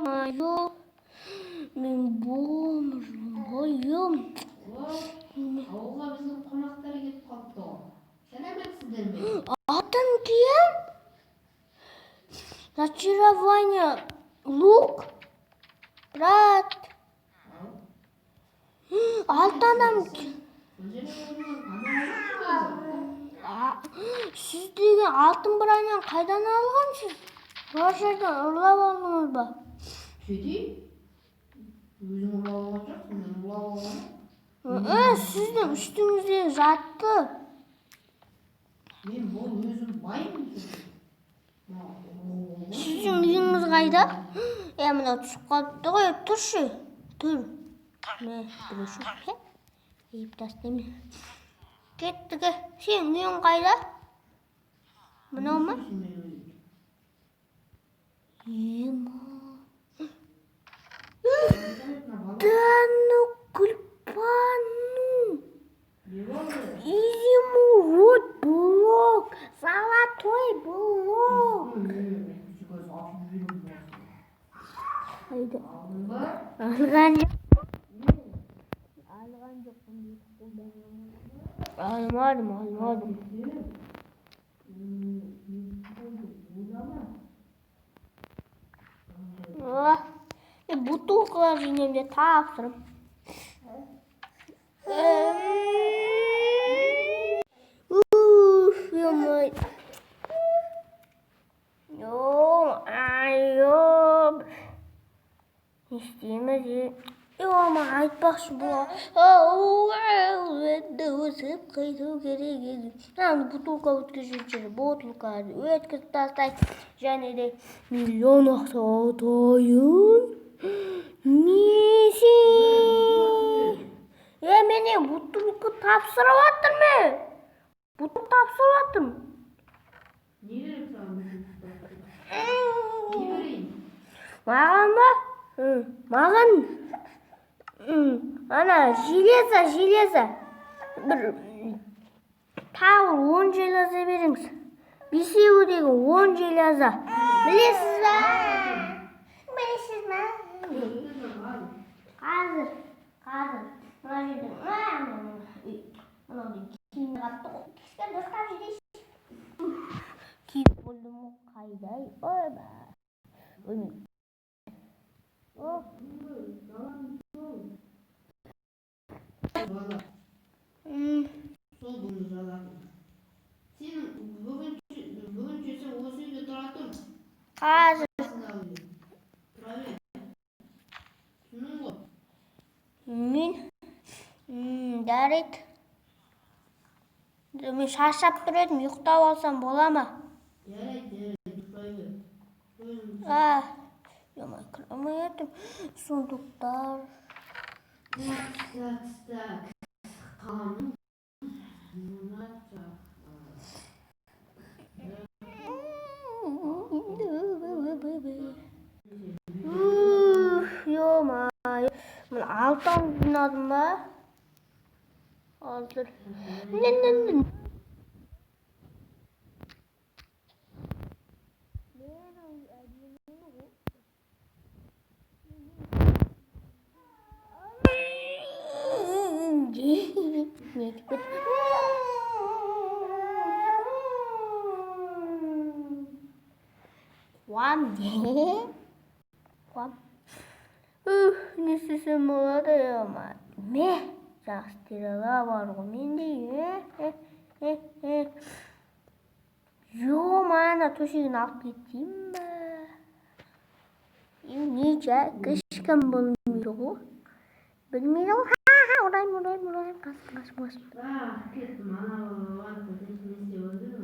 Мое, мен бойым. Ауылға біздің қонақтар келіп қалыпты. Сәлеметсіздер ме? Атын кем? Зачарование. Лук. Брат. Алтанам. Сіз деген алтын бранияны қайдан алғансыз? Бар жерден ұрлап алдыңыз ба? Сөйтейін? Өзің ұрлап алған жоқсың, мен ұрлап алғаным. Сіздің үстіңізде жатты. Мен бұл өзім баймын. Сіздің үйіңіз қайда? Мына түсіп қалыпты ғой, тұршы. Тұр. Біреуші. Ейіп тастаймын. Кеттігі. Сен үйің қайда? Мынау ма? Да ну Гүлбану. Изумруд блок. Золотой блок. Алған жоқпын. Алмадым. Бутылкалар жинаймын деп тапсырым. Не істейміз? Айтпақшы бұл. Өсіп қайту керек еді. Бутылка өткізіп жүр. Бутылка өткізіп тастайды. Және де миллион ақша атайын. Несі? Мене бутылка тапсырып атырмын. Бутылка тапсырып атырмын. Не керек саған бутылка? Не берейін? Маған ба? Маған ана железо. Бір тағы 10 железо беріңіз. Бесеудегі 10 железо. Білесіз ба? Қазір. Мына жерде. Мынау кейін қапты ғой. Кешкен дұрыстап жедейсіз. Кейін болдым қайдай? Ойба. Сол бұны жалақы. Сен бүгінше сен осы үйде тұратың. Қазір. Тұра бер. Түсінің ғой. Мен дәрет. Мен шаршап тұр едім, ұйықтап алсам бола ма? Жарайды, ұйықтай бер. Кірамай едім. Сундықтар. Так. Қаным. Ё-май. Мен алтын жинадым ба? Азыр. Қуам. Не істесем болады, ма? Жақсы терала бар ғой менде. Мана төшегін алып кетейін ба? Не кішкім болмайды ғой. Білмейді ғой. Орайым. Қасым. Кеттім, ана көтесін есте өздірім.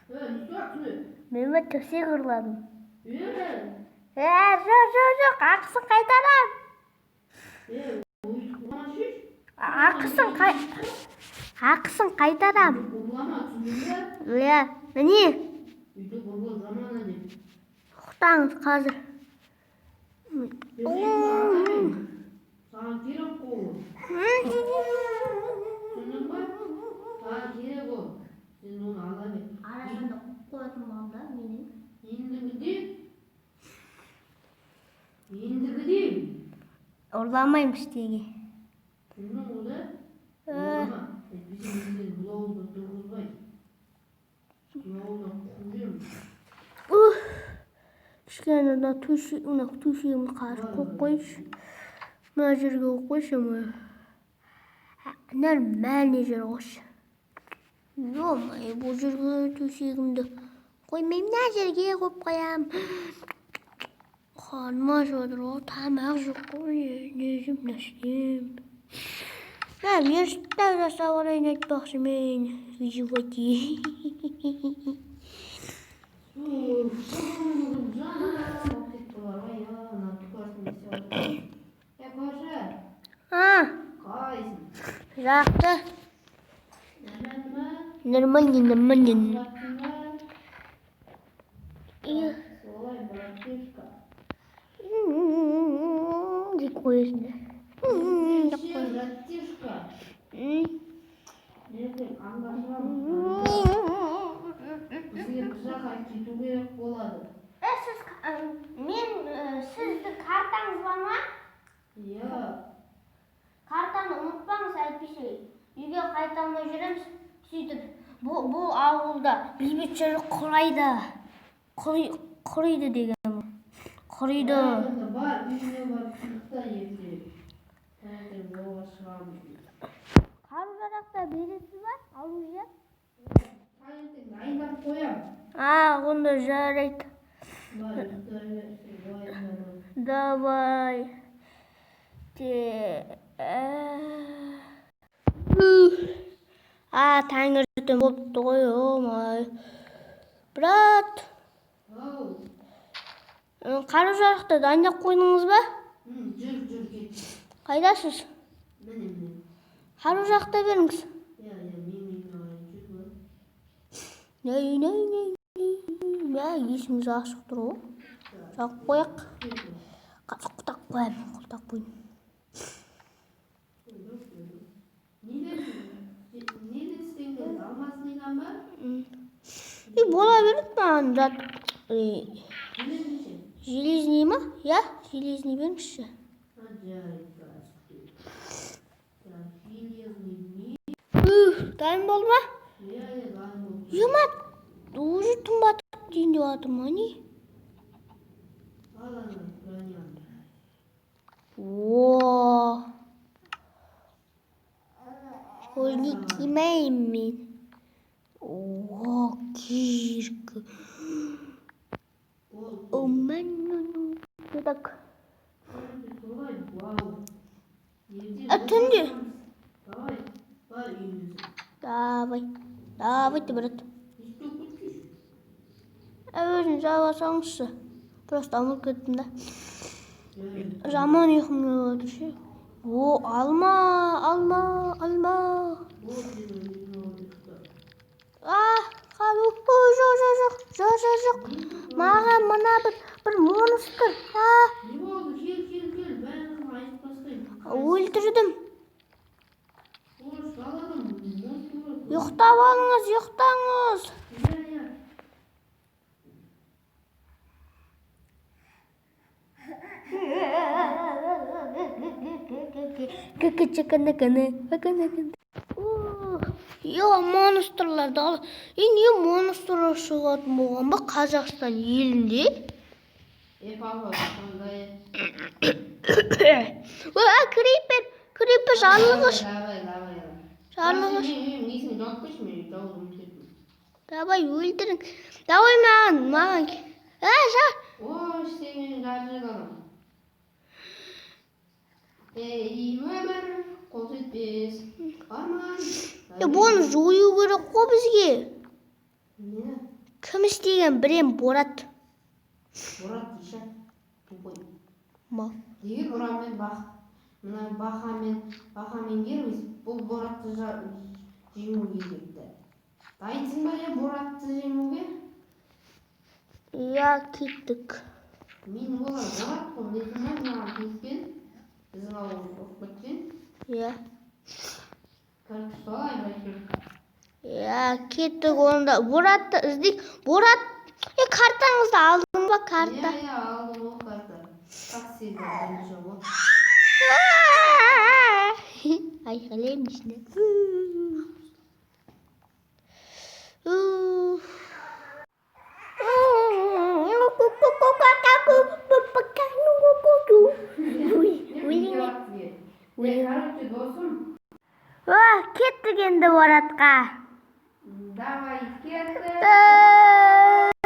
Не істеуатсың? Мен төсек ұрладым. Жоқ, ақысын қайтарам. Өйтіп қуана шеш. Ақысын қайтарам. Ұрлама, түсіндіңіз бе? Міне. Өйтіп ұрламана деп. Ұқтаңыз қазір. Саған керек қой. Түсіндің бе? Саған керек ол. Сен оны ала бер. Арасында қоятын балда менің. Ендігінде Mendiki değil. Orlanmaymış diye. Bunun oğlu. Olma. Bizim bizden bulavuzda durguzbay. Bulavuzda kuyum. Kişilerine de tuşuyum karşı koyuş. Mecbur koyuş ama. Normal necer koş. Yok bu jirgi tuşuyumda. Koymayayım necerge koyup koyam. Kanma şudur o tamam şu koy. Necim neşim. Ben yaşta da savarayın et bakşımın. Vücuvati. Ha, rahattı. Normal. İyi. Dik koyuyorsun. Sizde kartanız var mı? Yok. Kartanı unutmаңыз әйтпесе. Үйге қайталмай жүреміз. Сөйтіп, бұл ауылда бейбітшілік құрайды деген. Құрайды. Бар, үйіне бар, қырықта ерте. Таңертең жолға шығамыз. Қару-жарақта бересі бар, оружие? Таңертең дайындап қоям. Онда жарайды. Бар, уайымдама. Давай. Таңертең болыпты ғой, омай. Брат. Қару-жарақты дайындап қойдыңыз ба? Жүр, кет. Қайдасыз? Міне. Қару-жарақты беріңіз. Мен Есіміз ашық тұр ғой. Жақып қояқ. Құлтақ қоям. Бола береді маған жат. Железный ма? Я? Железный беріңізші. Дайын болды ма? Емат, уже тұмбатып дейін деп атым, не? Ой, не кимейм мен. Кирка. Так. Түнде? Давайте, брат. Өзін жаласаңызшы. Просто алып кеттім да. Жаман ұйқым келіп ше. Алма. Жоқ. Маған мына бір монстр. Не болды? Кел. Бәрін айтып бастайын. Өлтірдім. Қаладым. Ұйықтап алыңыз, ұйықтаңыз. Монстрларды ал. Не монстрлар шығатын болған ба Қазақстан елінде? Крипер жарылғыш. Давай өлтірің. Давай маған. Жар. Ой, сен менің жаржығаным. Өмір қол жетпес. Арман. Бұны жою керек қой бізге. Не? Кім істеген бірем Борат. Борат дейші. Тупой. Ма? Егер ұрамен бақамен керміз, бұл Боратты жеңу кезекті. Дайынсың ба Боратты жеңуге? Я кеттік. Мен олар Борат қой, маған кеткен. Біздің ауыл оқып кеткен. Я. Картуш алайын бәкер. Я кеттік онда. Боратты іздейік. Борат, картаңызды алдың ба карта? Алдым ол карта. Taksilerden çoğu. Ay kaleymiş ne? Dostum. Wah, ketdik endi Boratqa. Давай, ketdi.